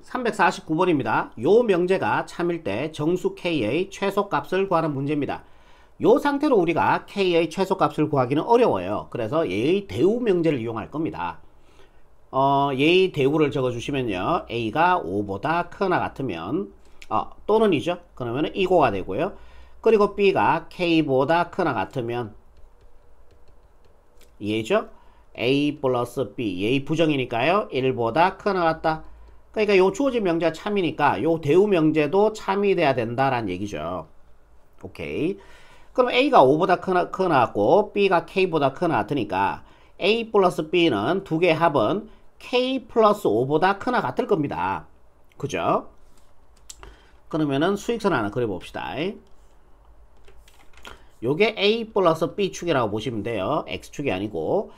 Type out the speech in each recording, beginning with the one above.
349번입니다. 요 명제가 참일 때 정수 K의 최소값을 구하는 문제입니다. 요 상태로 우리가 K의 최소값을 구하기는 어려워요. 그래서 얘의 대우 명제를 이용할 겁니다. 얘의 대우를 적어주시면요. A가 5보다 크거나 같으면 또는이죠. 그러면 이고가 되고요. 그리고 B가 K보다 크거나 같으면 얘죠. A 플러스 B, 얘의 부정이니까요. 1보다 크거나 같다. 그러니까 요 주어진 명제가 참이니까 요 대우 명제도 참이 돼야 된다라는 얘기죠. 오케이. 그럼 A가 5보다 크거나 같고 B가 K보다 크거나 같으니까 A 플러스 B는 두 개의 합은 K 플러스 5보다 크거나 같을 겁니다. 그죠? 그러면은 수익선 하나 그려봅시다. 요게 A 플러스 B축이라고 보시면 돼요. X축이 아니고.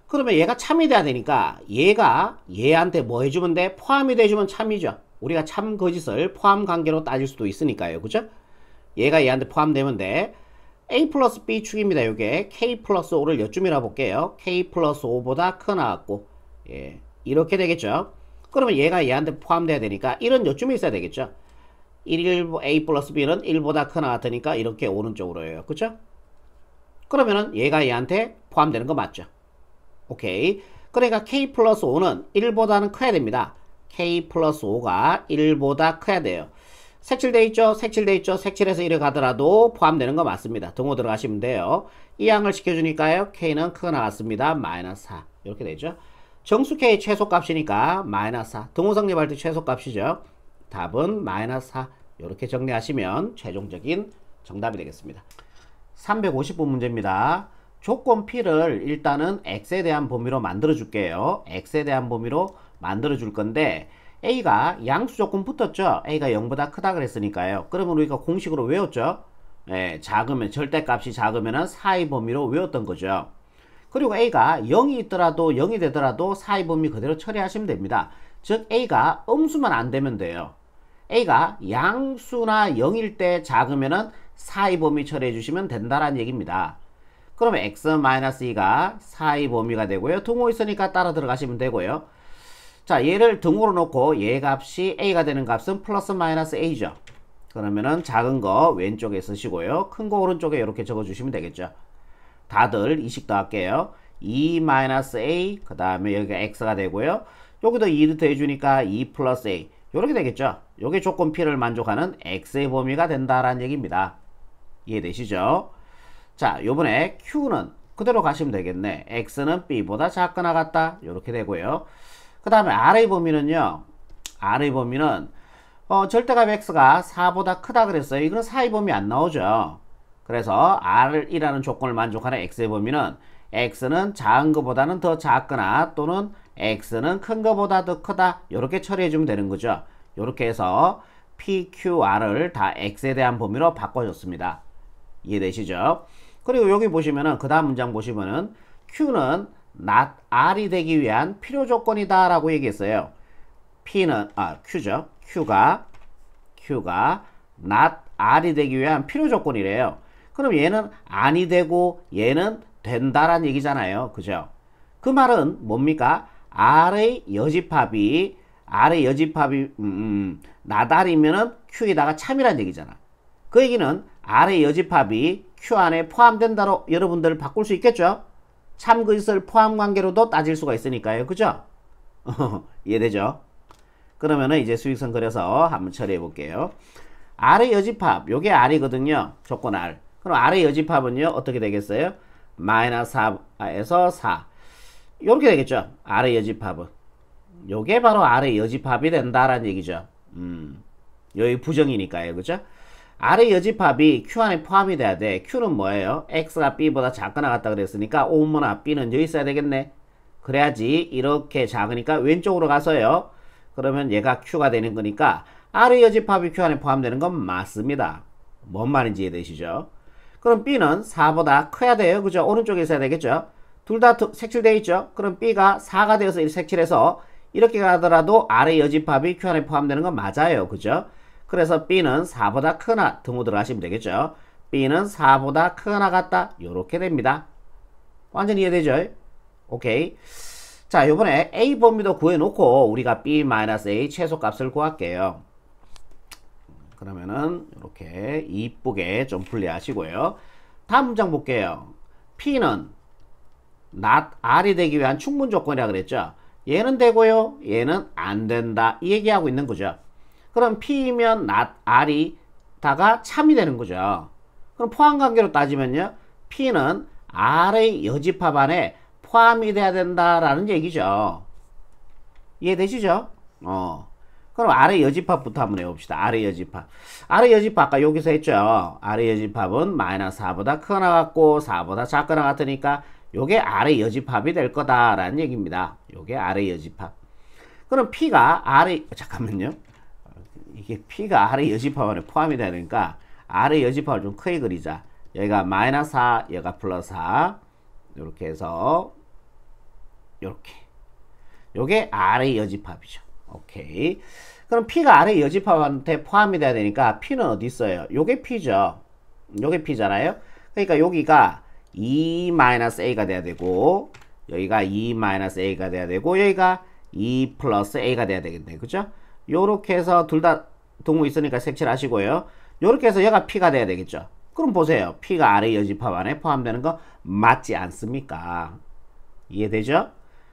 그러면 얘가 참이 돼야 되니까 얘가 얘한테 뭐 해주면 돼? 포함이 돼주면 참이죠. 우리가 참 거짓을 포함 관계로 따질 수도 있으니까요. 그죠? 얘가 얘한테 포함되면 돼. A 플러스 B축입니다. 요게 K 플러스 5를 여쭈미라 볼게요. K 플러스 5보다 크거나 같고 예, 이렇게 되겠죠. 그러면 얘가 얘한테 포함돼야 되니까 1은 여쭈미 있어야 되겠죠. A 플러스 B는 1보다 크거나 같으니까 이렇게 오른쪽으로 해요. 그쵸? 그러면은 얘가 얘한테 포함되는 거 맞죠? 오케이. 그러니까 K 플러스 5는 1보다는 커야 됩니다. K 플러스 5가 1보다 커야 돼요. 색칠돼 있죠? 색칠돼 있죠? 색칠해서 이래 가더라도 포함되는 거 맞습니다. 등호 들어가시면 돼요. 이 양을 시켜주니까요. K는 크거나 같습니다. 마이너스 4. 이렇게 되죠. 정수 K 최소값이니까 마이너스 4. 등호 성립할 때 최소값이죠. 답은 마이너스 4. 이렇게 정리하시면 최종적인 정답이 되겠습니다. 350번 문제입니다. 조건 P를 일단은 X에 대한 범위로 만들어 줄게요. X에 대한 범위로 만들어 줄 건데 A가 양수 조건 붙었죠. A가 0보다 크다 그랬으니까요. 그러면 우리가 공식으로 외웠죠. 예, 작으면 절대값이 작으면 4의 범위로 외웠던 거죠. 그리고 A가 0이 있더라도 0이 되더라도 4의 범위 그대로 처리하시면 됩니다. 즉 A가 음수만 안 되면 돼요. A가 양수나 0일 때 작으면은 4의 범위 처리해 주시면 된다라는 얘기입니다. 그러면 x-2가 4의 범위가 되고요. 등호 있으니까 따라 들어가시면 되고요. 자, 얘를 등호로 놓고 얘 값이 a가 되는 값은 플러스 마이너스 a죠. 그러면은 작은 거 왼쪽에 쓰시고요. 큰 거 오른쪽에 이렇게 적어주시면 되겠죠. 다들 이식 더할게요. 2-a 그 다음에 여기가 x가 되고요. 여기도 2를 더해주니까 2 플러스 a 이렇게 되겠죠. 요게 조건 P를 만족하는 x의 범위가 된다라는 얘기입니다. 이해되시죠? 자, 요번에 Q는 그대로 가시면 되겠네. X는 B보다 작거나 같다. 이렇게 되고요. 그 다음에 R의 범위는요. R의 범위는 절대값 X가 4보다 크다 그랬어요. 이거는 4의 범위 안 나오죠. 그래서 R이라는 조건을 만족하는 X의 범위는 X는 작은 것보다는 더 작거나 또는 X는 큰 것보다 더 크다. 이렇게 처리해주면 되는 거죠. 이렇게 해서 P, Q, R을 다 X에 대한 범위로 바꿔줬습니다. 이해되시죠? 그리고 여기 보시면은 그 다음 문장 보시면은 Q는 not R이 되기 위한 필요 조건이다 라고 얘기했어요. P는 Q죠. Q가 not R이 되기 위한 필요 조건이래요. 그럼 얘는 아니 되고 얘는 된다란 얘기잖아요. 그죠? 그 말은 뭡니까? R의 여집합이 나달이면은 Q에다가 참이란 얘기잖아. 그 얘기는 R의 여집합이 Q 안에 포함된다로 여러분들 바꿀 수 있겠죠? 참 그것을 포함 관계로도 따질 수가 있으니까요. 그죠? 이해되죠? 그러면은 이제 수익선 그려서 한번 처리해 볼게요. R의 여집합, 요게 R이거든요. 조건 R. 그럼 R의 여집합은요, 어떻게 되겠어요? 마이너스 4에서 4. 요렇게 되겠죠? R의 여집합은. 요게 바로 R의 여집합이 된다라는 얘기죠. 여기 부정이니까요. 그죠? R의 여집합이 Q 안에 포함이 돼야 돼. Q는 뭐예요? X가 B보다 작거나 같다 그랬으니까 오므나 B는 여기 있어야 되겠네. 그래야지 이렇게 작으니까 왼쪽으로 가서요. 그러면 얘가 Q가 되는 거니까 R의 여집합이 Q 안에 포함되는 건 맞습니다. 뭔 말인지 이해되시죠? 그럼 B는 4보다 커야 돼요. 그죠? 오른쪽에 있어야 되겠죠? 둘 다 색칠되어 있죠? 그럼 B가 4가 되어서 색칠해서 이렇게 가더라도 R의 여집합이 Q 안에 포함되는 건 맞아요. 그죠? 그래서 B는 4보다 크거나 등호 들어가시면 되겠죠. B는 4보다 크거나 같다. 요렇게 됩니다. 완전히 이해되죠? 오케이. 자, 요번에 A 범위도 구해놓고 우리가 B-A 최소값을 구할게요. 그러면은 이렇게 이쁘게 좀 분리하시고요. 다음 문장 볼게요. P는 not R이 되기 위한 충분 조건이라 그랬죠. 얘는 되고요. 얘는 안 된다. 이 얘기하고 있는 거죠. 그럼 P면 not R이 다가 참이 되는 거죠. 그럼 포함관계로 따지면요. P는 R의 여집합 안에 포함이 돼야 된다라는 얘기죠. 이해되시죠? 그럼 R의 여집합부터 한번 해봅시다. R의 여집합. R의 여집합 아까 여기서 했죠. R의 여집합은 마이너스 4보다 크거나 같고 4보다 작거나 같으니까 요게 R의 여집합이 될 거다라는 얘기입니다. 요게 R의 여집합. 그럼 P가 R의 잠깐만요. 이게 P가 R의 여집합 안에 포함이 되니까 R의 여집합을 좀 크게 그리자. 여기가 마이너스 4, 여기가 플러스 4. 이렇게 해서 이렇게. 요게 R의 여집합이죠. 오케이. 그럼 P가 R의 여집합한테 포함이 돼야 되니까 P는 어디 있어요? 요게 P죠. 요게 P잖아요. 그러니까 여기가 2-A가 돼야 되고 여기가 2-A가 돼야 되고 여기가 2 플러스 A가 돼야 되겠네. 그죠? 요렇게 해서 둘 다 동호 있으니까 색칠 하시고요. 요렇게 해서 얘가 P가 돼야 되겠죠. 그럼 보세요. P가 R의 여집합 안에 포함되는 거 맞지 않습니까? 이해되죠?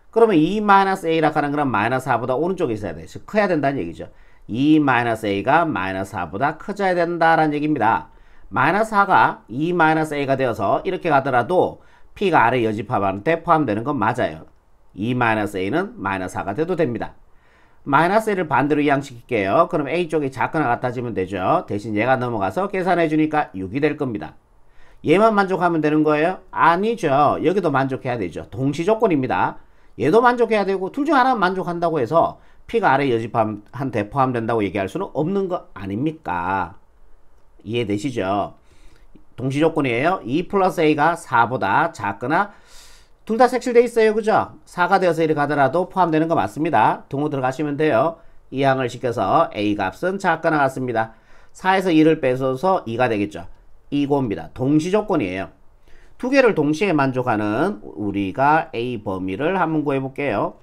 그러면 2-A라 하는 거는 마이너스 4보다 오른쪽에 있어야 돼. 즉 커야 된다는 얘기죠. 2-A가 마이너스 4보다 커져야 된다라는 얘기입니다. 마이너스 4가 2-A가 되어서 이렇게 가더라도 P가 R의 여집합한테 포함되는 건 맞아요. 2-A는 마이너스 4가 돼도 됩니다. 마이너스 1을 반대로 이항시킬게요. 그럼 A 쪽이 작거나 같아지면 되죠. 대신 얘가 넘어가서 계산해 주니까 6이 될 겁니다. 얘만 만족하면 되는 거예요? 아니죠. 여기도 만족해야 되죠. 동시 조건입니다. 얘도 만족해야 되고 둘 중 하나는 만족한다고 해서 P가 R의 여집합한테 포함된다고 얘기할 수는 없는 거 아닙니까? 이해되시죠? 동시 조건이에요. 2 플러스 A가 4보다 작거나 둘 다 색칠돼 있어요. 그죠? 4가 되어서 이렇게 가더라도 포함되는 거 맞습니다. 동호 들어가시면 돼요. 이항을 시켜서 A 값은 작거나 같습니다. 4에서 2를 빼서 2가 되겠죠. 이겁니다. 동시 조건이에요. 두 개를 동시에 만족하는 우리가 A 범위를 한번 구해볼게요.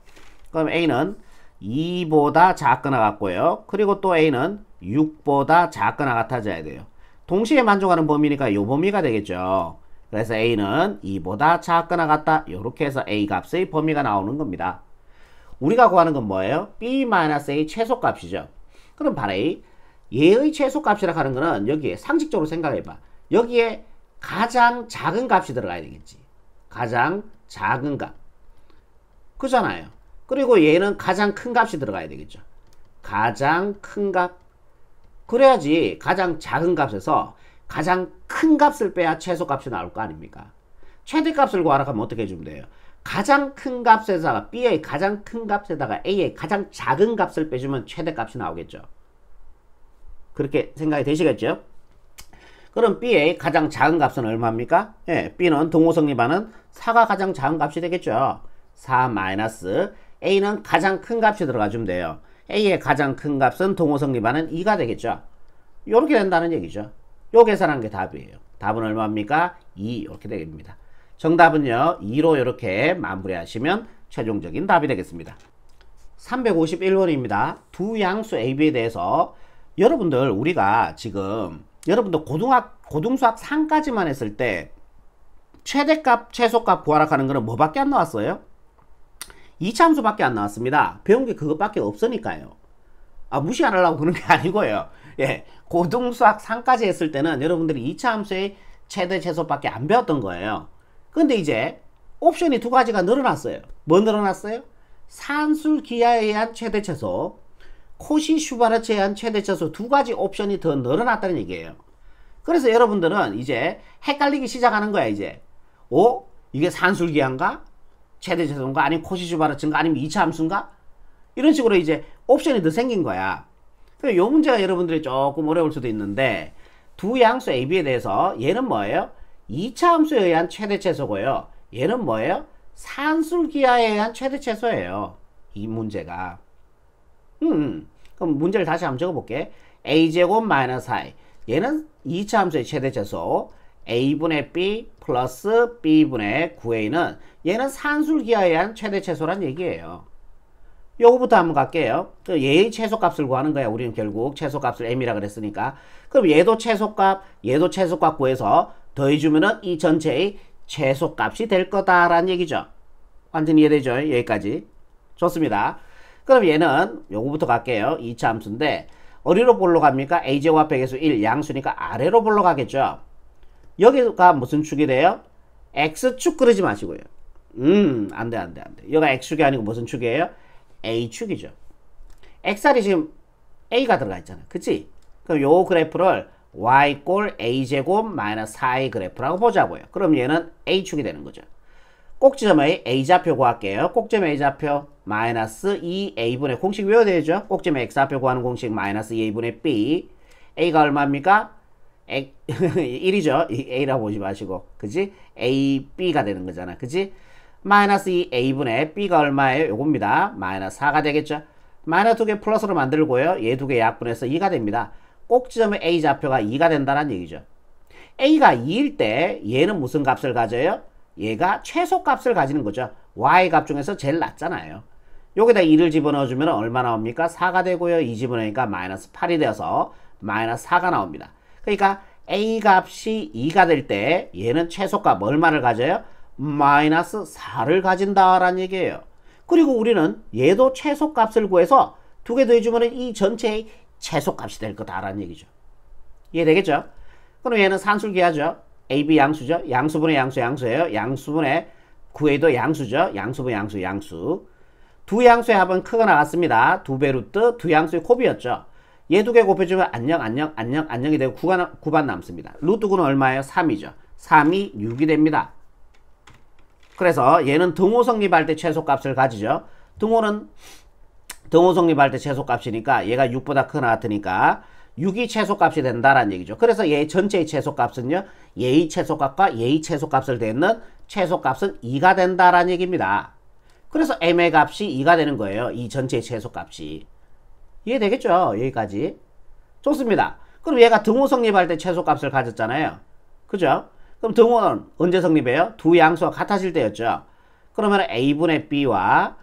그럼 A는 2보다 작거나 같고요. 그리고 또 A는 6보다 작거나 같아져야 돼요. 동시에 만족하는 범위니까 이 범위가 되겠죠. 그래서 A는 2보다 작거나 같다. 이렇게 해서 A 값의 범위가 나오는 겁니다. 우리가 구하는 건 뭐예요? B-A 최소값이죠. 그럼 바로 얘의 최소값이라 하는 거는 여기에 상식적으로 생각해봐. 여기에 가장 작은 값이 들어가야 되겠지. 가장 작은 값. 그잖아요. 그리고 얘는 가장 큰 값이 들어가야 되겠죠. 가장 큰 값. 그래야지 가장 작은 값에서 가장 큰 값을 빼야 최소값이 나올 거 아닙니까? 최대값을 구하라 하면 어떻게 해주면 돼요? 가장 큰 값에다가 B의 가장 큰 값에다가 A의 가장 작은 값을 빼주면 최대값이 나오겠죠. 그렇게 생각이 되시겠죠? 그럼 B의 가장 작은 값은 얼마입니까? 예, B는 동호성립하는 4가 가장 작은 값이 되겠죠. 4 마이너스 A는 가장 큰 값이 들어가주면 돼요. A의 가장 큰 값은 동호성립하는 2가 되겠죠. 이렇게 된다는 얘기죠. 요 계산한 게 답이에요. 답은 얼마입니까? 2 이렇게 되겠습니다. 정답은요. 2로 이렇게 마무리하시면 최종적인 답이 되겠습니다. 351번입니다. 두 양수 AB에 대해서 여러분들 우리가 지금 여러분들 고등수학 3까지만 했을 때 최대값, 최소값 구하라 하는 거는 뭐밖에 안 나왔어요? 이차함수밖에 안 나왔습니다. 배운 게 그것밖에 없으니까요. 무시 안 하려고 그런 게 아니고요. 예, 고등수학 3까지 했을 때는 여러분들이 이차함수의 최대, 최소밖에 안 배웠던 거예요. 근데 이제 옵션이 두 가지가 늘어났어요. 뭐 늘어났어요? 산술 기하에 의한 최대, 최소, 코시 슈바르츠에 의한 최대, 최소 두 가지 옵션이 더 늘어났다는 얘기예요. 그래서 여러분들은 이제 헷갈리기 시작하는 거야, 이제. 이게 산술 기하인가? 최대, 최소인가? 아니면 코시 슈바르츠인가? 아니면 이차함수인가? 이런 식으로 이제 옵션이 더 생긴 거야. 이 문제가 여러분들이 조금 어려울 수도 있는데 두 양수 AB에 대해서 얘는 뭐예요? 2차 함수에 의한 최대 최소고요. 얘는 뭐예요? 산술 기하에 의한 최대 최소예요. 이 문제가. 그럼 문제를 다시 한번 적어볼게. a제곱 마이너스 i. 얘는 2차 함수의 최대 최소. a분의 b 플러스 b분의 9a는 얘는 산술기하에 의한 최대 최소란 얘기예요. 요거부터 한번 갈게요. 얘의 최소값을 구하는 거야. 우리는 결국 최소값을 m이라 그랬으니까. 그럼 얘도 최소값 구해서 더해주면은 이 전체의 최소값이 될 거다라는 얘기죠. 완전히 이해되죠? 여기까지. 좋습니다. 그럼 얘는 요거부터 갈게요. 2차 함수인데 어디로 볼로 갑니까? a제곱 앞에 계수 1 양수니까 아래로 볼로 가겠죠. 여기가 무슨 축이 돼요? x축 그러지 마시고요. 안돼. 여기가 x축이 아니고 무슨 축이에요? a축이죠. x알이 지금 a가 들어가 있잖아. 그치? 그럼 요 그래프를 y 꼴 a제곱 마이너스 4a 그래프라고 보자고요. 그럼 얘는 a축이 되는 거죠. 꼭지점의 a좌표 구할게요. 꼭지점 a좌표 마이너스 2a분의 공식 외워야 되죠. 꼭지점 x좌표 구하는 공식 마이너스 2a분의 b. a가 얼마입니까? 1이죠. a라고 보지 마시고. 그치? ab가 되는 거잖아. 그치? 마이너스 2a분의 b가 얼마예요? 요겁니다. 마이너스 4가 되겠죠. 마이너스 2개 플러스로 만들고요. 얘 2개 약분해서 2가 됩니다. 꼭지점의 a좌표가 2가 된다는 얘기죠. a가 2일 때 얘는 무슨 값을 가져요? 얘가 최소값을 가지는 거죠. y값 중에서 제일 낮잖아요. 여기다 2를 집어넣어주면 얼마 나옵니까? 4가 되고요. 2 집어넣으니까 마이너스 8이 되어서 마이너스 4가 나옵니다. 그러니까 a값이 2가 될 때 얘는 최소값 얼마를 가져요? 마이너스 4를 가진다라는 얘기예요. 그리고 우리는 얘도 최소값을 구해서 2개 더해주면 이 전체의 최소값이 될 거다라는 얘기죠. 이해되겠죠? 그럼 얘는 산술기하죠. AB 양수죠. 양수분의 양수예요. 양수분의 9a도 양수죠. 양수분 양수. 두 양수의 합은 크게 나갔습니다. 2배 루트 두 양수의 곱이었죠. 얘 2개 곱해주면 안녕이 되고 9반 남습니다. 루트 9는 얼마예요? 3이죠. 3이 6이 됩니다. 그래서 얘는 등호 성립할 때 최소값을 가지죠. 등호 성립할 때 최소값이니까 얘가 6보다 크게 나왔으니까 6이 최소값이 된다라는 얘기죠. 그래서 얘 전체의 최소값은요. 얘의 최소값과 얘의 최소값을 대는 최소값은 2가 된다라는 얘기입니다. 그래서 m의 값이 2가 되는 거예요. 이 전체의 최소값이. 이해되겠죠? 여기까지. 좋습니다. 그럼 얘가 등호 성립할 때 최소값을 가졌잖아요. 그죠? 그럼 등호는 언제 성립해요? 두 양수가 같아질 때였죠. 그러면 a분의 b와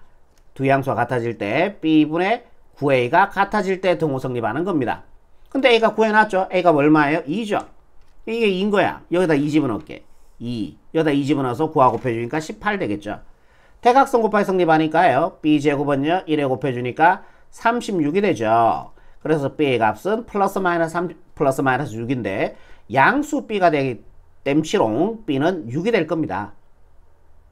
두 양수가 같아질 때 b분의 9a가 같아질 때 등호 성립하는 겁니다. 근데 a가 구해놨죠? a가 얼마예요? 2죠. 이게 2인 거야. 여기다 2 집어넣을게. 2. 여기다 2 집어넣어서 9하 곱해주니까 18 되겠죠. 대각선 곱하기 성립하니까요. b제곱은요. 1에 곱해주니까 36이 되죠. 그래서 b의 값은 플러스 마이너스 6인데 양수 b가 되기 땜치롱 b는 6이 될 겁니다.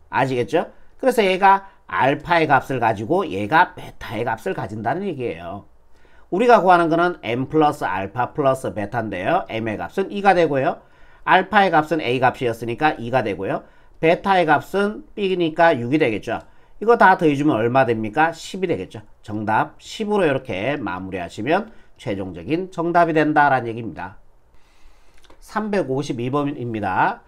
아시겠죠? 그래서 얘가 알파의 값을 가지고 얘가 베타의 값을 가진다는 얘기예요. 우리가 구하는 거는 m 플러스 알파 플러스 베타인데요. m의 값은 2가 되고요. 알파의 값은 a 값이었으니까 2가 되고요. 베타의 값은 b니까 6이 되겠죠. 이거 다 더해주면 얼마 됩니까? 10이 되겠죠. 정답 10으로 이렇게 마무리하시면 최종적인 정답이 된다라는 얘기입니다. 352번입니다.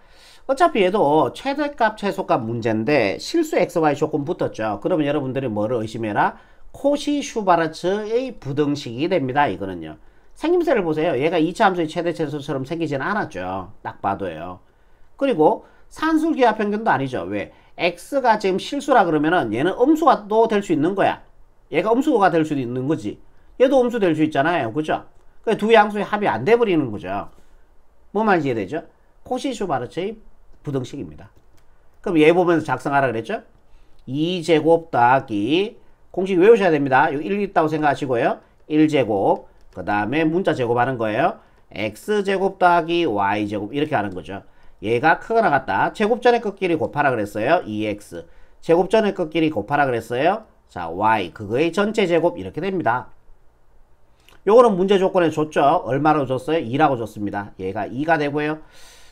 어차피 얘도 최대값 최소값 문제인데 실수 xy 조건 붙었죠. 그러면 여러분들이 뭐를 의심해라? 코시-슈바르츠의 부등식이 됩니다. 이거는요. 생김새를 보세요. 얘가 2차 함수의 최대 최소처럼 생기지는 않았죠. 딱 봐도요. 그리고 산술기하 평균도 아니죠. 왜? x가 지금 실수라 그러면은 얘는 음수가 또 될 수 있는 거야. 얘가 음수가 될 수도 있는 거지. 얘도 음수 될 수 있잖아요. 그죠? 두 양수의 합이 안 돼버리는 거죠. 뭐 말인지 이해되죠? 코시-슈바르츠의 부등식입니다. 그럼 얘 보면서 작성하라 그랬죠? 2제곱 더하기 공식 외우셔야 됩니다. 여기 1 있다고 생각하시고요. 1제곱 그 다음에 문자 제곱하는 거예요. x제곱 더하기 y제곱 이렇게 하는 거죠. 얘가 크게 나갔다. 제곱전의 끝끼리 곱하라 그랬어요. 2x 제곱전의 끝끼리 곱하라 그랬어요. 자 y 그거의 전체 제곱 이렇게 됩니다. 요거는 문제 조건에 줬죠. 얼마로 줬어요? 2라고 줬습니다. 얘가 2가 되고요.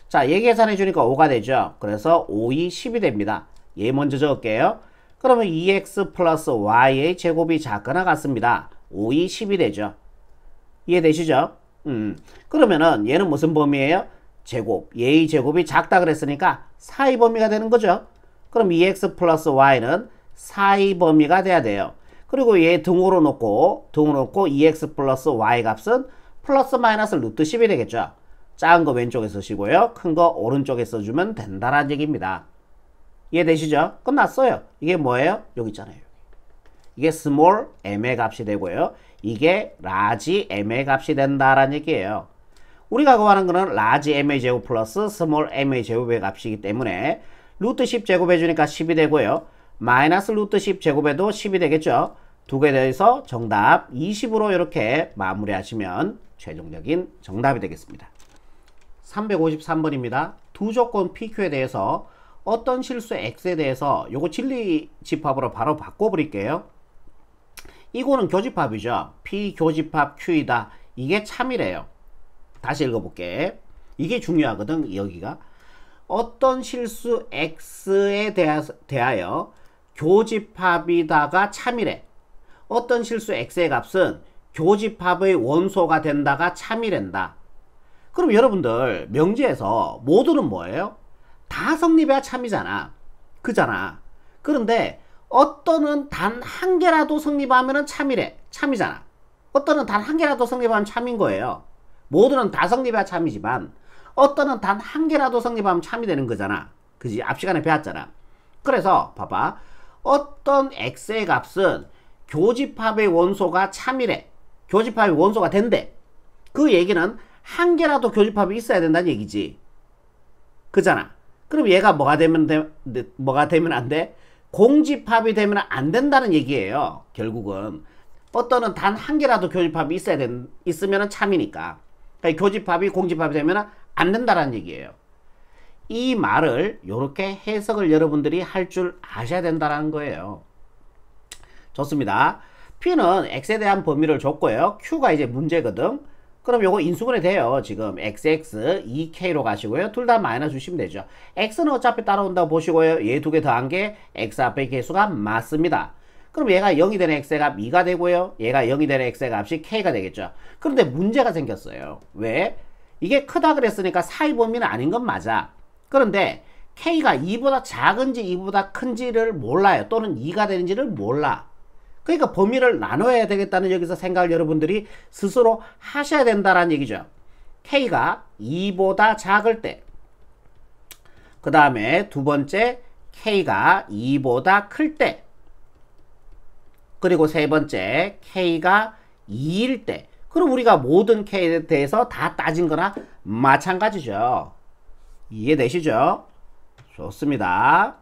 자, 얘 계산해 주니까 5가 되죠. 그래서 5, 2, 10이 됩니다. 얘 먼저 적을게요. 그러면 2x 플러스 y의 제곱이 작거나 같습니다. 5, 2, 10이 되죠. 이해되시죠? 그러면은 얘는 무슨 범위예요? 제곱. 얘의 제곱이 작다 그랬으니까 4의 범위가 되는 거죠. 그럼 2x 플러스 y는 4의 범위가 돼야 돼요. 그리고 얘 등호로 놓고 2x 플러스 y 값은 플러스 마이너스 루트 10이 되겠죠. 작은 거 왼쪽에 쓰시고요. 큰 거 오른쪽에 써주면 된다라는 얘기입니다. 이해되시죠? 끝났어요. 이게 뭐예요? 여기 있잖아요. 이게 small m의 값이 되고요. 이게 large m의 값이 된다라는 얘기예요. 우리가 구하는 거는 large m의 제곱 플러스 small m의 제곱의 값이기 때문에 루트 10 제곱해주니까 10이 되고요. 마이너스 루트 10 제곱해도 10이 되겠죠. 두 개 더해서 정답 20으로 이렇게 마무리하시면 최종적인 정답이 되겠습니다. 353번입니다. 두 조건 PQ에 대해서 어떤 실수 X에 대해서 요거 진리 집합으로 바로 바꿔버릴게요. 이거는 교집합이죠. P 교집합 Q이다. 이게 참이래요. 다시 읽어볼게. 이게 중요하거든. 여기가. 어떤 실수 X에 대하여 교집합이다가 참이래. 어떤 실수 X의 값은 교집합의 원소가 된다가 참이랜다. 그럼 여러분들 명제에서 모두는 뭐예요? 다 성립해야 참이잖아. 그잖아. 그런데 어떤은 단 한 개라도 성립하면 참이래. 참이잖아. 어떤은 단 한 개라도 성립하면 참인 거예요. 모두는 다 성립해야 참이지만 어떤은 단 한 개라도 성립하면 참이 되는 거잖아. 그지? 앞 시간에 배웠잖아. 그래서 봐봐. 어떤 X의 값은 교집합의 원소가 참이래. 교집합의 원소가 된대. 그 얘기는 한 개라도 교집합이 있어야 된다는 얘기지. 그잖아. 그럼 얘가 뭐가 되면 안 돼? 공집합이 되면 안 된다는 얘기예요. 결국은. 어떤은 단 한 개라도 교집합이 있으면 참이니까. 그러니까 교집합이 공집합이 되면 안 된다는 얘기예요. 이 말을 이렇게 해석을 여러분들이 할 줄 아셔야 된다는 거예요. 좋습니다. P는 X에 대한 범위를 줬고요. Q가 이제 문제거든. 그럼 요거 인수분해 돼요. 지금 XX, 2K로 가시고요. 둘 다 마이너스 주시면 되죠. X는 어차피 따라온다고 보시고요. 얘 두 개 더한 게 X 앞의 개수가 맞습니다. 그럼 얘가 0이 되는 X의 값 2가 되고요. 얘가 0이 되는 X의 값이 K가 되겠죠. 그런데 문제가 생겼어요. 왜? 이게 크다 그랬으니까 사이 범위는 아닌 건 맞아. 그런데 K가 2보다 작은지 2보다 큰지를 몰라요. 또는 2가 되는지를 몰라. 그러니까 범위를 나눠야 되겠다는 여기서 생각을 여러분들이 스스로 하셔야 된다는 얘기죠. K가 2보다 작을 때, 그 다음에 두 번째 K가 2보다 클 때, 그리고 세 번째 K가 2일 때. 그럼 우리가 모든 K에 대해서 다 따진 거나 마찬가지죠. 이해되시죠? 좋습니다.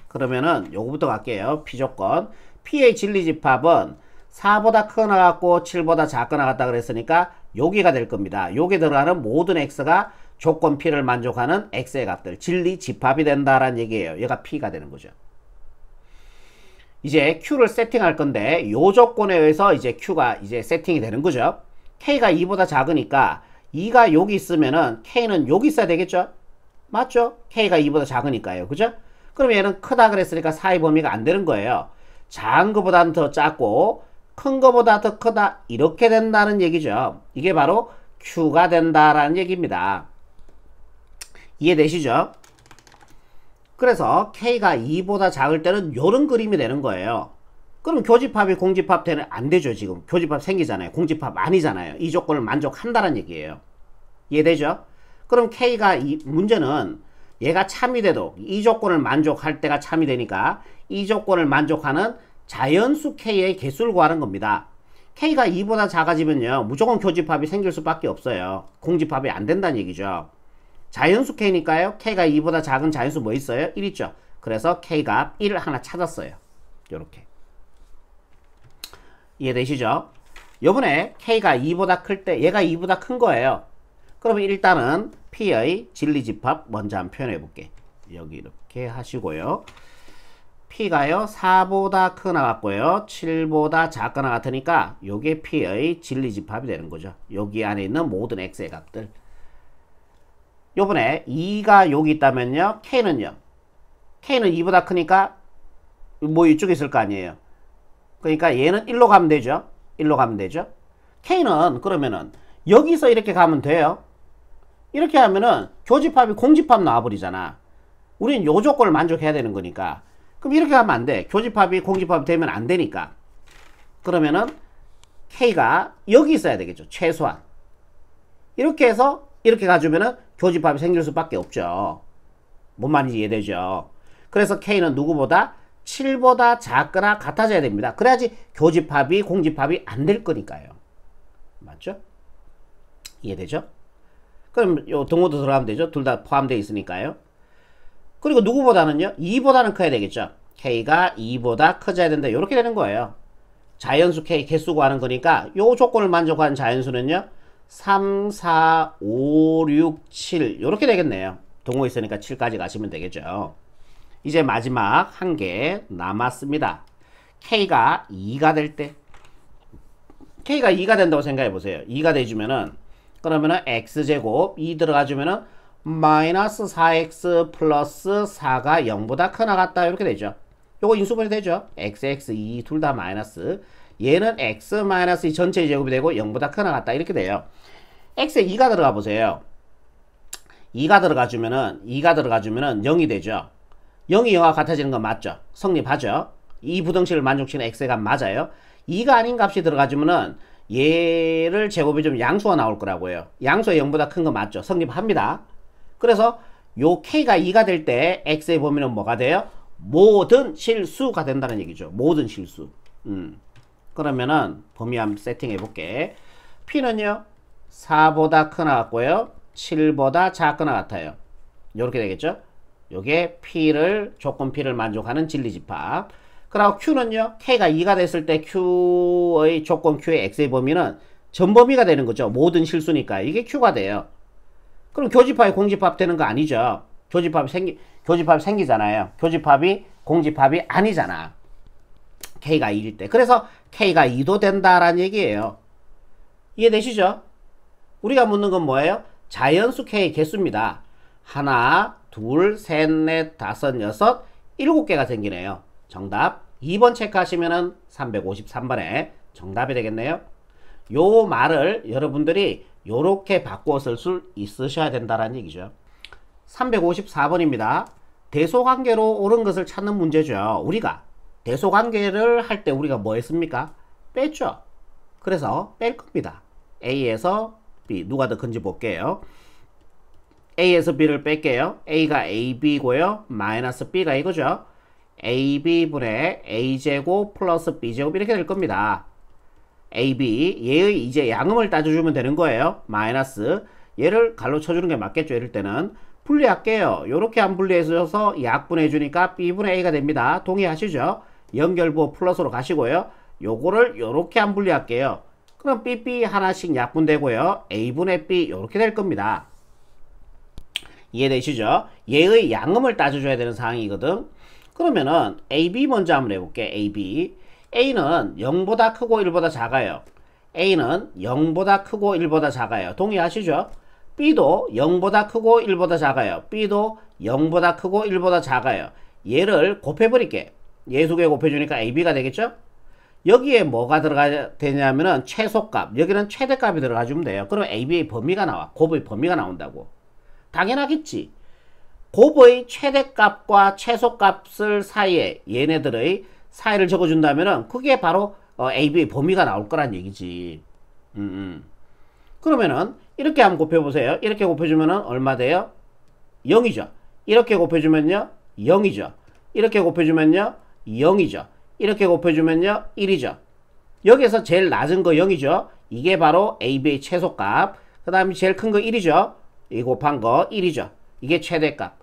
그러면은 요거부터 갈게요. P조건. P의 진리집합은 4보다 크거나 같고 7보다 작거나 같다 그랬으니까 여기가 될 겁니다. 여기에 들어가는 모든 X가 조건 P를 만족하는 X의 값들. 진리집합이 된다라는 얘기예요. 얘가 P가 되는 거죠. 이제 Q를 세팅할 건데 요 조건에 의해서 이제 Q가 이제 세팅이 되는 거죠. K가 2보다 작으니까 2가 여기 있으면은 K는 여기 있어야 되겠죠? 맞죠? K가 2보다 작으니까요. 그죠? 그럼 얘는 크다 그랬으니까 사이 범위가 안 되는 거예요. 작은 것보다는 더 작고 큰 것보다 더 크다 이렇게 된다는 얘기죠. 이게 바로 Q가 된다라는 얘기입니다. 이해되시죠? 그래서 K가 2보다 작을 때는 이런 그림이 되는 거예요. 그럼 교집합이 공집합 되는 안 되죠. 지금 교집합 생기잖아요. 공집합 아니잖아요. 이 조건을 만족한다는 얘기예요. 이해되죠? 그럼 K가 문제는 얘가 참이 돼도 이 조건을 만족할 때가 참이 되니까 이 조건을 만족하는 자연수 K의 개수를 구하는 겁니다. K가 2보다 작아지면요. 무조건 교집합이 생길 수밖에 없어요. 공집합이 안 된다는 얘기죠. 자연수 K니까요. K가 2보다 작은 자연수 뭐 있어요? 1 있죠. 그래서 K가 1을 하나 찾았어요. 요렇게. 이해되시죠? 요번에 K가 2보다 클 때 얘가 2보다 큰 거예요. 그러면 일단은 P의 진리집합 먼저 한번 표현해 볼게. 여기 이렇게 하시고요. P가요 4보다 크거나 같고요 7보다 작거나 같으니까 요게 P의 진리집합이 되는 거죠. 여기 안에 있는 모든 X의 값들. 요번에 2가 여기 있다면요. K는요. K는 2보다 크니까 뭐 이쪽에 있을 거 아니에요. 그러니까 얘는 1로 가면 되죠. 1로 가면 되죠. K는 그러면은 여기서 이렇게 가면 돼요. 이렇게 하면은 교집합이 공집합 나와버리잖아. 우리는 요 조건을 만족해야 되는 거니까. 그럼 이렇게 하면 안 돼. 교집합이 공집합이 되면 안 되니까. 그러면은 K가 여기 있어야 되겠죠. 최소한. 이렇게 해서 이렇게 가주면은 교집합이 생길 수밖에 없죠. 뭔 말인지 이해되죠? 그래서 K는 누구보다 7보다 작거나 같아져야 됩니다. 그래야지 교집합이 공집합이 안 될 거니까요. 맞죠? 이해되죠? 그럼 요 등호도 들어가면 되죠. 둘 다 포함되어 있으니까요. 그리고 누구보다는요? 2보다는 커야 되겠죠. K가 2보다 커져야 된다. 이렇게 되는 거예요. 자연수 K 개수 구하는 거니까 요 조건을 만족하는 자연수는요. 3, 4, 5, 6, 7 이렇게 되겠네요. 동호 있으니까 7까지 가시면 되겠죠. 이제 마지막 한 개 남았습니다. K가 2가 될 때 K가 2가 된다고 생각해 보세요. 2가 돼주면은 그러면은 X제곱 2 들어가주면은 마이너스 4X 플러스 4가 0보다 크나 같다 이렇게 되죠. 요거 인수분해 되죠. X, 2 둘 다 마이너스 얘는 X 마이너스 2 전체 제곱이 되고 0보다 크나 같다 이렇게 돼요. X에 2가 들어가 보세요. 2가 들어가주면은 0이 되죠. 0이 0과 같아지는 건 맞죠. 성립하죠. 이 부등식을 만족시키는 X의 값 맞아요. 2가 아닌 값이 들어가주면은 얘를 제곱이 좀 양수가 나올 거라고요. 양수가 0보다 큰 거 맞죠. 성립합니다. 그래서 요 K가 2가 될 때 X의 범위는 뭐가 돼요? 모든 실수가 된다는 얘기죠. 모든 실수. 그러면은 범위 한번 세팅해 볼게. P는요 4보다 크나 같고요 7보다 작거나 같아요. 이렇게 되겠죠. 요게 P를 조건 P를 만족하는 진리집합. 그리고 Q는요 K가 2가 됐을 때 Q의 조건 Q의 X의 범위는 전범위가 되는 거죠. 모든 실수니까 이게 Q가 돼요. 그럼 교집합이 공집합 되는 거 아니죠. 교집합이 생기잖아요. 교집합이 공집합이 아니잖아. K가 2일 때. 그래서 K가 2도 된다라는 얘기예요. 이해되시죠? 우리가 묻는 건 뭐예요? 자연수 K 개수입니다. 하나, 둘, 셋, 넷, 다섯, 여섯, 7개가 생기네요. 정답 2번 체크하시면은 353번에 정답이 되겠네요. 요 말을 여러분들이 요렇게 바꾸어 쓸 수 있으셔야 된다는 얘기죠. 354번입니다. 대소관계로 옳은 것을 찾는 문제죠. 우리가 대소관계를 할 때 우리가 뭐 했습니까? 뺐죠. 그래서 뺄 겁니다. A에서 B 누가 더 큰지 볼게요. A에서 B를 뺄게요. A가 AB고요. 마이너스 B가 이거죠. AB분의 A제곱 플러스 B제곱 이렇게 될 겁니다. AB 얘의 이제 양음을 따져주면 되는 거예요. 마이너스 얘를 갈로 쳐주는 게 맞겠죠. 이럴 때는 분리할게요. 요렇게 안 분리해서 약분해 주니까 B분의 A가 됩니다. 동의하시죠? 연결부 플러스로 가시고요. 요거를 요렇게 안 분리할게요. 그럼 BB 하나씩 약분되고요. A분의 B 요렇게 될 겁니다. 이해되시죠? 얘의 양음을 따져줘야 되는 상황이거든. 그러면은 AB 먼저 한번 해볼게. AB A는 0보다 크고 1보다 작아요. A는 0보다 크고 1보다 작아요. 동의하시죠? B도 0보다 크고 1보다 작아요. B도 0보다 크고 1보다 작아요. 얘를 곱해버릴게. 얘 두 개 곱해주니까 AB가 되겠죠? 여기에 뭐가 들어가야 되냐면은 최소값. 여기는 최대값이 들어가주면 돼요. 그럼 AB의 범위가 나와. 곱의 범위가 나온다고. 당연하겠지. 곱의 최대값과 최소값을 사이에 얘네들의 사이를 적어준다면은 그게 바로 AB의 범위가 나올 거란 얘기지. 그러면은 이렇게 한번 곱해보세요. 이렇게 곱해주면은 얼마 돼요? 0이죠. 이렇게 곱해주면요 0이죠. 이렇게 곱해주면요 0이죠. 이렇게 곱해주면요 1이죠. 여기에서 제일 낮은 거 0이죠. 이게 바로 AB의 최소값. 그 다음에 제일 큰 거 1이죠. 이 곱한 거 1이죠. 이게 최대값.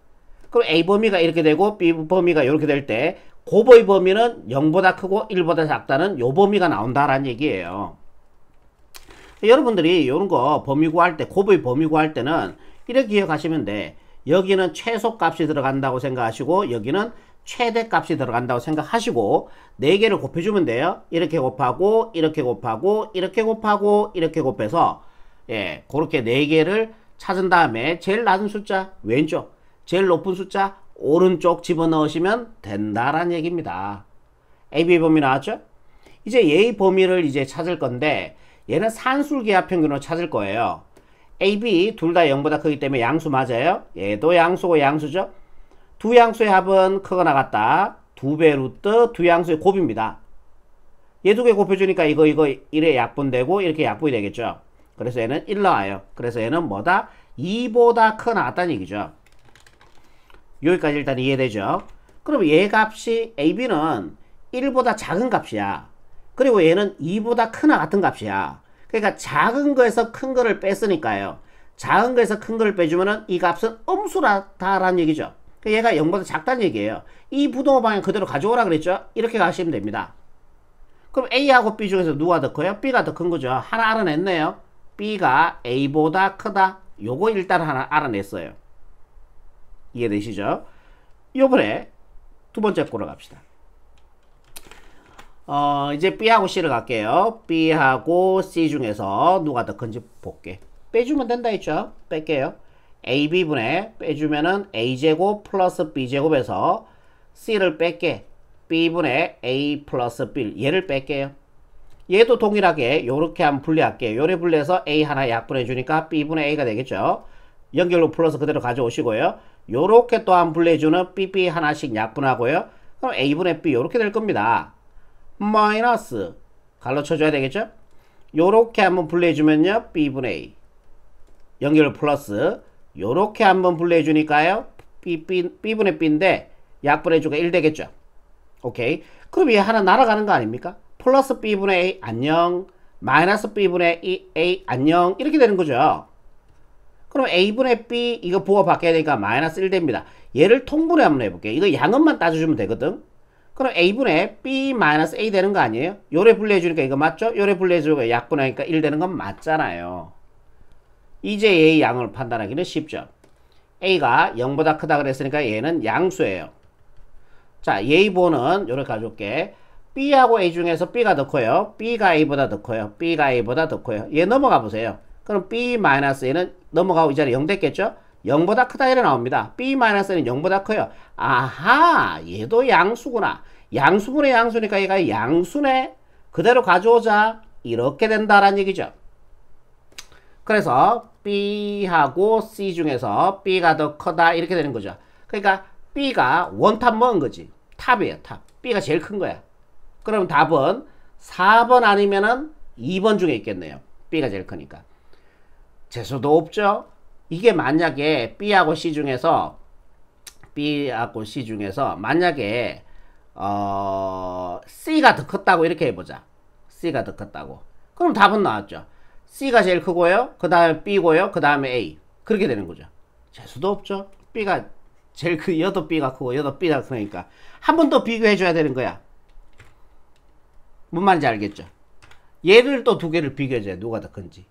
그럼 A 범위가 이렇게 되고 B 범위가 이렇게 될 때 곱의 범위는 0보다 크고 1보다 작다는 요 범위가 나온다라는 얘기예요. 여러분들이 이런 거 범위 구할 때 곱의 범위 구할 때는 이렇게 기억하시면 돼. 여기는 최소값이 들어간다고 생각하시고 여기는 최대값이 들어간다고 생각하시고 4개를 곱해주면 돼요. 이렇게 곱하고 이렇게 곱하고 이렇게 곱하고 이렇게 곱해서 예, 그렇게 4개를 찾은 다음에 제일 낮은 숫자 왼쪽, 제일 높은 숫자 오른쪽 집어넣으시면 된다라는 얘기입니다. AB 범위 나왔죠? 이제 얘의 범위를 이제 찾을 건데 얘는 산술기하 평균으로 찾을 거예요. AB 둘 다 0보다 크기 때문에 양수 맞아요. 얘도 양수고 양수죠. 두 양수의 합은 크거나 같다. 2배 루트 두 양수의 곱입니다. 얘 두 개 곱해주니까 이거 1에 약분되고 이렇게 약분이 되겠죠. 그래서 얘는 1 나와요. 그래서 얘는 뭐다? 2보다 커 나왔다는 얘기죠. 여기까지 일단 이해되죠? 그럼 얘 값이 AB는 1보다 작은 값이야. 그리고 얘는 2보다 크나 같은 값이야. 그러니까 작은 거에서 큰 거를 뺐으니까요. 작은 거에서 큰 거를 빼주면은 이 값은 음수라다라는 얘기죠. 얘가 0보다 작다는 얘기예요. 이 부동호 방향 그대로 가져오라 그랬죠? 이렇게 가시면 됩니다. 그럼 A하고 B 중에서 누가 더 커요? B가 더 큰 거죠. 하나 알아냈네요. B가 A보다 크다. 요거 일단 하나 알아냈어요. 이해되시죠? 요번에 두 번째 거로 갑시다. 이제 B하고 C를 갈게요. B하고 C 중에서 누가 더 큰지 볼게. 빼주면 된다 했죠? 뺄게요. AB분의 빼주면은 A제곱 플러스 B제곱에서 C를 뺄게. B분의 A 플러스 B 얘를 뺄게요. 얘도 동일하게 요렇게 한번 분리할게요. 요래 분리해서 A 하나 약분해 주니까 B분의 A가 되겠죠. 연결로 플러스 그대로 가져오시고요. 요렇게 또 한 분리해주는 BB 하나씩 약분하고요. 그럼 A분의 B 요렇게 될 겁니다. 마이너스 갈로 쳐줘야 되겠죠. 요렇게 한번 분리해주면요 B분의 A 연결 플러스 요렇게 한번 분리해주니까요 B분의 B인데 약분해주가 1 되겠죠. 오케이. 그럼 얘 하나 날아가는 거 아닙니까? 플러스 B분의 A 안녕 마이너스 B분의 A 안녕 이렇게 되는 거죠. 그럼 A분의 B 이거 부호 바뀌어야 되니까 마이너스 1 됩니다. 얘를 통분해 한번 해볼게요. 이거 양은만 따져주면 되거든. 그럼 A분의 B 마이너스 A 되는 거 아니에요? 요래 분리해주니까 이거 맞죠? 요래 분리해주니까 약분하니까 1 되는 건 맞잖아요. 이제 얘의 양을 판단하기는 쉽죠. A가 0보다 크다 그랬으니까 얘는 양수예요. 자, 얘의 부호는 요렇게 가져올게. B하고 A 중에서 B가 더 커요. B가 A보다 더 커요. B가 A보다 더 커요. 얘 넘어가 보세요. 그럼 B 마이너스 A는 넘어가고 이 자리에 0 됐겠죠? 0보다 크다 이래 나옵니다. B 마이너스 A는 0보다 커요. 아하, 얘도 양수구나. 양수분의 양수니까 얘가 양수네. 그대로 가져오자. 이렇게 된다라는 얘기죠. 그래서 B하고 C 중에서 B가 더 크다 이렇게 되는 거죠. 그러니까 B가 원탑 먹은 거지. 탑이에요, 탑. B가 제일 큰 거야. 그럼 답은 4번 아니면은 2번 중에 있겠네요. B가 제일 크니까. 재수도 없죠? 이게 만약에 B하고 C 중에서 만약에 C가 더 컸다고 이렇게 해보자. C가 더 컸다고. 그럼 답은 나왔죠. C가 제일 크고요. 그 다음에 B고요. 그 다음에 A. 그렇게 되는 거죠. 재수도 없죠? B가 제일 여도 B가 크고 여도 B가 크니까 한 번 더 비교해줘야 되는 거야. 뭔 말인지 알겠죠? 얘를 또 두 개를 비교해줘야 누가 더 큰지.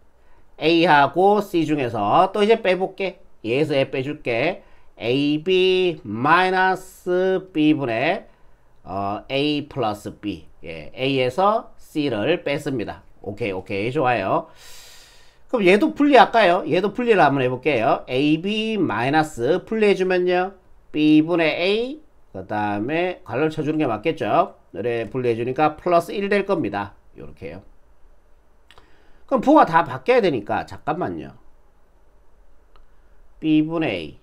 A하고 C 중에서 또 이제 빼볼게. 얘에서 얘 빼줄게. AB 마이너스 B분의 A 플러스 B. 예, A에서 C를 뺐습니다. 오케이, 좋아요. 그럼 얘도 분리할까요? 얘도 분리를 한번 해볼게요. AB 마이너스 분리해주면요. B분의 A, 그 다음에 괄호를 쳐주는 게 맞겠죠? 그래, 분리해주니까 플러스 1 될 겁니다. 요렇게요. 그럼 부호가 다 바뀌어야 되니까, 잠깐만요. B분의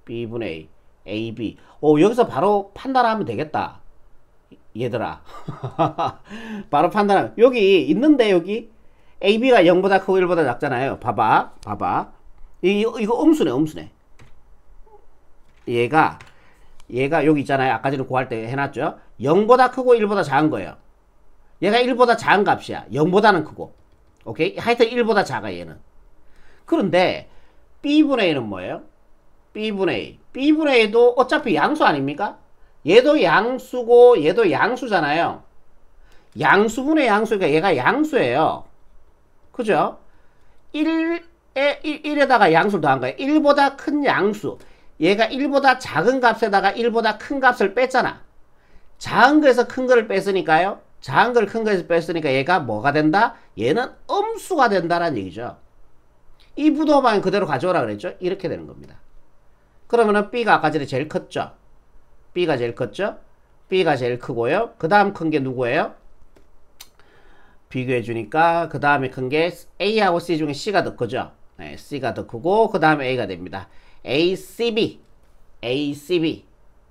A, AB. 여기서 바로 판단하면 되겠다. 얘들아. 바로 판단하면. 여기 있는데, 여기. AB가 0보다 크고 1보다 작잖아요. 봐봐. 이거 음수네. 얘가 여기 있잖아요. 아까 전에 구할 때 해놨죠. 0보다 크고 1보다 작은 거예요. 얘가 1보다 작은 값이야. 0보다는 크고. 오케이? 하여튼 1보다 작아, 얘는. 그런데, B분의 A는 뭐예요? B분의 A. B분의 A도 어차피 양수 아닙니까? 얘도 양수고, 얘도 양수잖아요. 양수분의 양수니까 얘가 양수예요. 그죠? 1에다가 양수를 더한 거예요. 1보다 큰 양수. 얘가 1보다 작은 값에다가 1보다 큰 값을 뺐잖아. 작은 거에서 큰 거를 뺐으니까요. 작은 걸 큰 거에서 뺐으니까 얘가 뭐가 된다? 얘는 음수가 된다라는 얘기죠. 이 부동호 방향 그대로 가져오라 그랬죠? 이렇게 되는 겁니다. 그러면은 B가 아까 전에 제일 컸죠? B가 제일 컸죠? B가 제일 크고요. 그 다음 큰 게 누구예요? 비교해 주니까 그 다음에 큰 게 A하고 C 중에 C가 더 크죠? 네, C가 더 크고 그 다음에 A가 됩니다.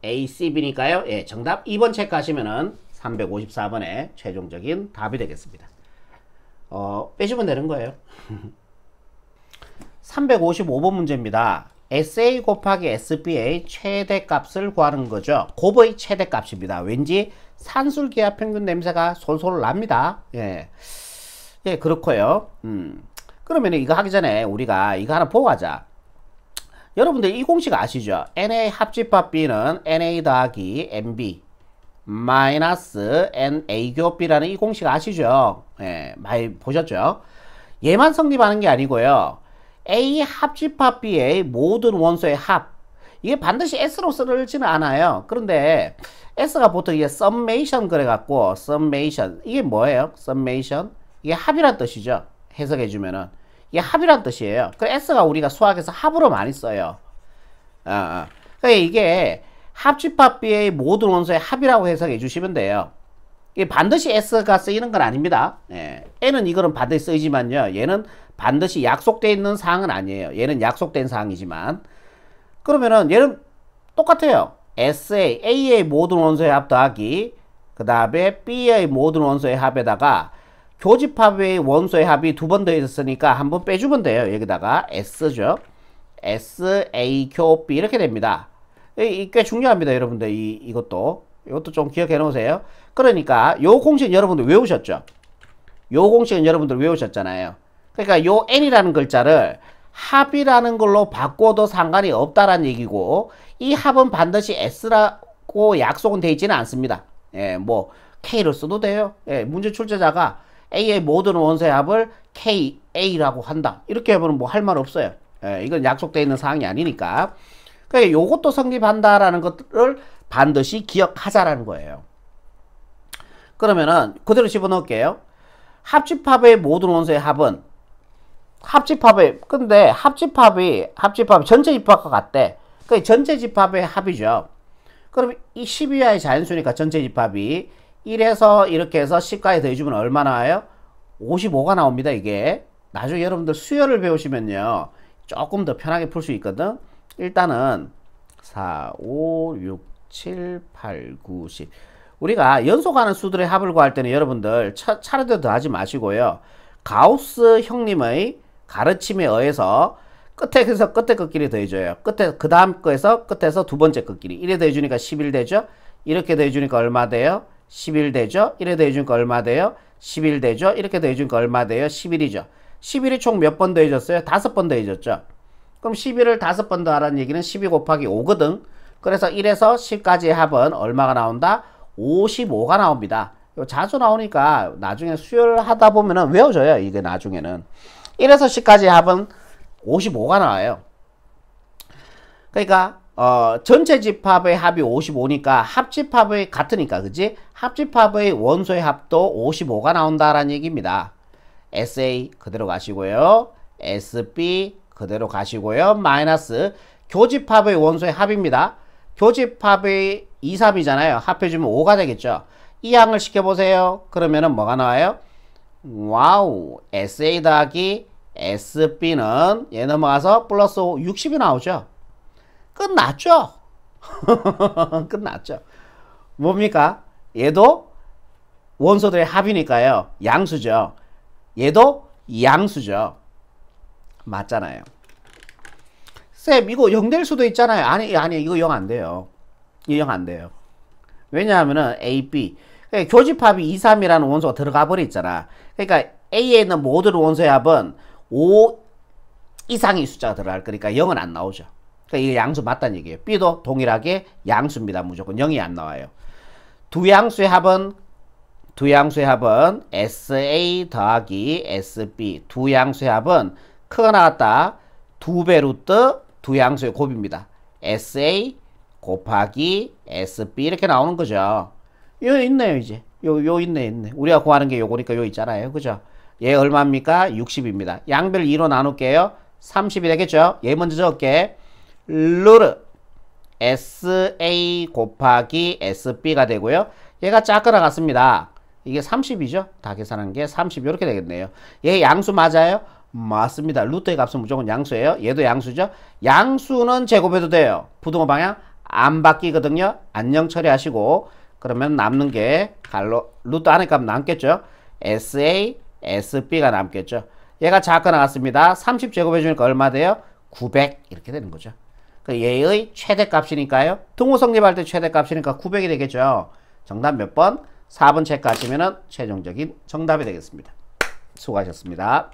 ACB니까요. 예, 정답 2번 체크하시면은 354번의 최종적인 답이 되겠습니다. 빼주면 되는 거예요. 355번 문제입니다. SA 곱하기 SB의 최대값을 구하는 거죠. 곱의 최대값입니다. 왠지 산술기하 평균 냄새가 솔솔 납니다. 예, 예, 그렇고요. 그러면 이거 하기 전에 우리가 이거 하나 보고 가자. 여러분들 이 공식 아시죠? NA 합집합 B는 NA 더하기 NB 마이너스 NA 교 B라는 이 공식 아시죠? 예, 많이 보셨죠? 얘만 성립하는 게 아니고요. A 합집합 B의 모든 원소의 합. 이게 반드시 S로 쓰지는 않아요. 그런데 S가 보통 이게 summation 그래갖고 summation. 이게 뭐예요? summation. 이게 합이란 뜻이죠. 해석해주면은. 이게 합이란 뜻이에요. 그 S가 우리가 수학에서 합으로 많이 써요. 그러니까 이게 합집합 B의 모든 원소의 합이라고 해석해 주시면 돼요. 이게 반드시 S가 쓰이는 건 아닙니다. 예. N은 이거는 반드시 쓰이지만요. 얘는 반드시 약속되어 있는 사항은 아니에요. 얘는 약속된 사항이지만. 그러면은 얘는 똑같아요. A의 모든 원소의 합 더하기 그 다음에 B의 모든 원소의 합에다가 교집합의 원소의 합이 두 번 더 있었으니까 한 번 빼주면 돼요. 여기다가 S죠. SA 교 B 이렇게 됩니다. 꽤 중요합니다. 여러분들 이것도 좀 기억해 놓으세요. 그러니까 요 공식 여러분들 외우셨죠? 요 공식은 여러분들 외우셨잖아요. 그러니까 요 N이라는 글자를 합이라는 걸로 바꿔도 상관이 없다라는 얘기고, 이 합은 반드시 S라고 약속은 되어 있지는 않습니다. 예, 뭐 K로 써도 돼요. 예, 문제 출제자가 A의 모든 원소의 합을 KA라고 한다. 이렇게 하면 뭐 할 말 없어요. 예, 이건 약속되어 있는 사항이 아니니까. 그러니까 요것도 성립한다라는 것을 반드시 기억하자라는 거예요. 그러면은 그대로 집어넣을게요. 합집합의 모든 원소의 합은 근데 합집합이 전체 집합과 같대. 그 전체 집합의 합이죠. 그럼 이 12하의 자연수니까 전체 집합이 1에서 이렇게 해서 10까지 더해주면 얼마 나와요? 55가 나옵니다. 이게 나중에 여러분들 수열을 배우시면요 조금 더 편하게 풀 수 있거든. 일단은 4, 5, 6, 7, 8, 9, 10 우리가 연속하는 수들의 합을 구할 때는 여러분들 차례대로 더하지 마시고요. 가우스 형님의 가르침에 의해서 끝에서 끝에 끝끼리 더해줘요. 그 다음 거에서 끝에서 두 번째 끝끼리 1에 더해주니까 11 되죠. 이렇게 더해주니까 얼마 돼요? 11 되죠. 1에 더해주니까 얼마 돼요? 11 되죠. 이렇게 더해주니까 얼마 돼요? 11이죠. 11이 총 몇 번 더해졌어요? 5번 더해졌죠. 그럼 11을 5번 더하라는 얘기는 12 곱하기 5거든. 그래서 1에서 10까지의 합은 얼마가 나온다? 55가 나옵니다. 자주 나오니까 나중에 수열하다 보면은 외워져요. 이게 나중에는. 1에서 10까지의 합은 55가 나와요. 그러니까 전체 집합의 합이 55니까 합집합의 같으니까, 그지? 합집합의 원소의 합도 55가 나온다라는 얘기입니다. SA 그대로 가시고요. SB 그대로 가시고요. 마이너스 교집합의 원소의 합입니다. 교집합의 2, 3이잖아요. 합해주면 5가 되겠죠. 이 항을 시켜보세요. 그러면은 뭐가 나와요? 와우, SA 더하기 SB는 얘 넘어가서 플러스 60이 나오죠. 끝났죠. 끝났죠. 뭡니까? 얘도 원소들의 합이니까요. 양수죠. 얘도 양수죠. 맞잖아요. 쌤, 이거 0 될 수도 있잖아요. 아니, 이거 0 안 돼요. 이거 0 안 돼요. 왜냐하면은 A, B. 그러니까 교집합이 2, 3이라는 원소가 들어가 버렸잖아. 그러니까 A에 있는 모든 원소의 합은 5 이상의 숫자가 들어갈 거니까 0은 안 나오죠. 그러니까 이게 양수 맞다는 얘기예요. B도 동일하게 양수입니다. 무조건 0이 안 나와요. 두 양수의 합은 SA 더하기 SB. 두 양수의 합은 크가 나왔다. 2배 루트 두 양수의 곱입니다. SA 곱하기 SB 이렇게 나오는 거죠. 요 있네요. 이제 요 있네. 우리가 구하는 게 요거니까 요 있잖아요. 그죠? 얘 얼마입니까? 60입니다. 양별 2로 나눌게요. 30이 되겠죠? 얘 먼저 적을게. 루트 SA 곱하기 SB가 되고요. 얘가 작거나 같습니다. 이게 30이죠? 다 계산한 게 30 이렇게 되겠네요. 얘 양수 맞아요? 맞습니다. 루트의 값은 무조건 양수예요. 얘도 양수죠? 양수는 제곱해도 돼요. 부등호 방향 안 바뀌거든요. 안녕 처리하시고, 그러면 남는 게 루트 안에 값 남겠죠? SA, SB가 남겠죠? 얘가 작가 나왔습니다. 30제곱해주니까 얼마 돼요? 900 이렇게 되는 거죠. 얘의 최대값이니까요. 등호 성립할 때 최대값이니까 900이 되겠죠. 정답 몇 번? 4번 체크하시면 최종적인 정답이 되겠습니다. 수고하셨습니다.